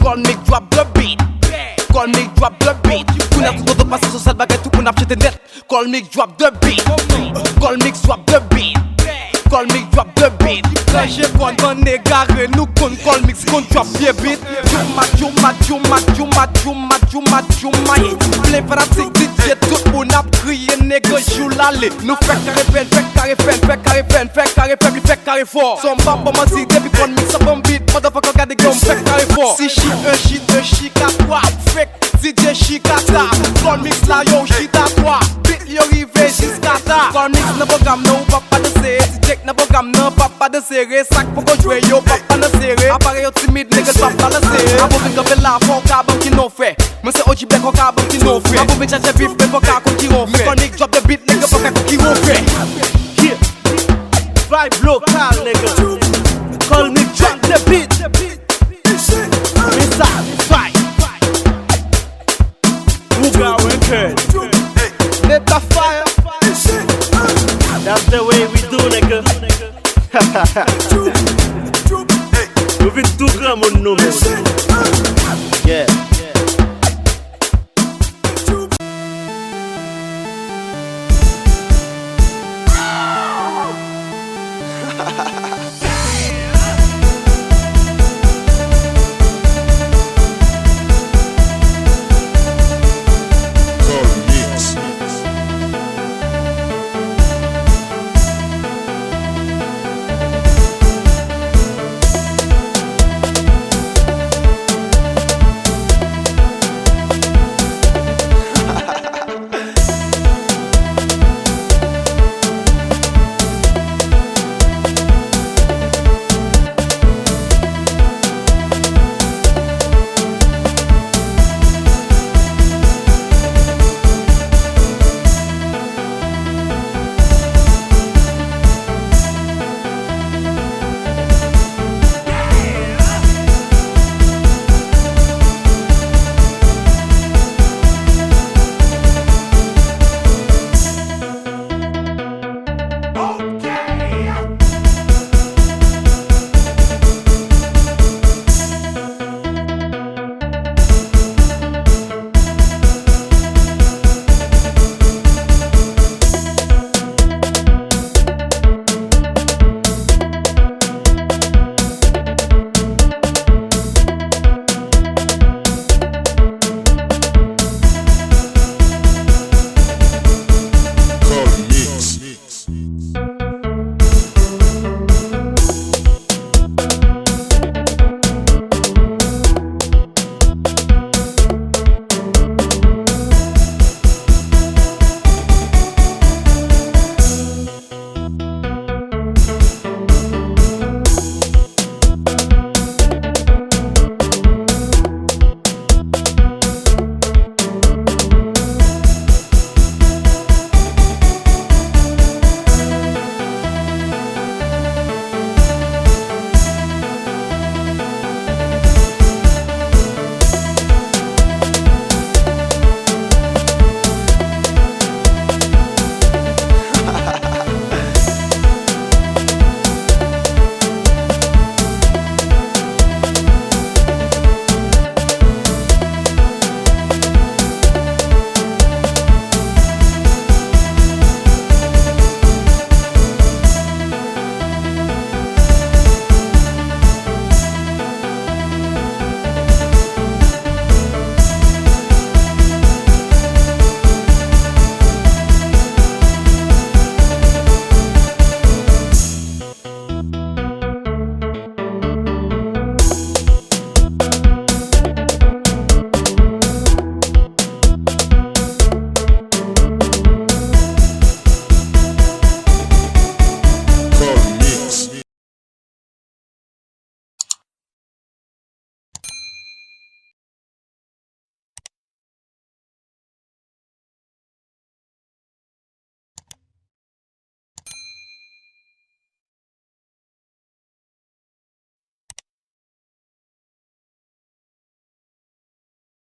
Call me drop the beat. Call me drop the beat. Qu'on a tout de passer sur cette baguette, tout qu'on a acheté net. Call me drop the beat. Call me drop the beat. Call me drop the beat. Quand j'ai bon bon égaré, nous qu'on call mix qu'on drop the beat. Juma. Plein fanatique DJ, tout le monde a crié, nègre joue l'allée. Nous fait carré fort. Son bas pour moi si depuis qu'on mix un bon beat, motherfucker garde gomme, fait carré fort. Si shit, un shit à toi, fake DJ shit à ta. Call mix là yo shit à toi, beat yo rive jusqu'à ta. Call mix n'a pas gamme, non papa de serré. DJ n'a pas gamme, non papa de serré. Sac pour qu'on joue yo papa de serré. Appareil timide, nègre papa de serré. A vous venir la fond carbone qui non fait. Mais c'est OG Black au carbone qui non fait. A vous venir chercher vif, mais pas car qui on fait. Chronique drop the beat, nègre pas car qui on fait. Yeah. Vibe local, nigga. Call me drop the beat. Inside, fight. Wooga record. Let the fire. That's the way we do, nigga. We fit tout grand mon nom. Yeah.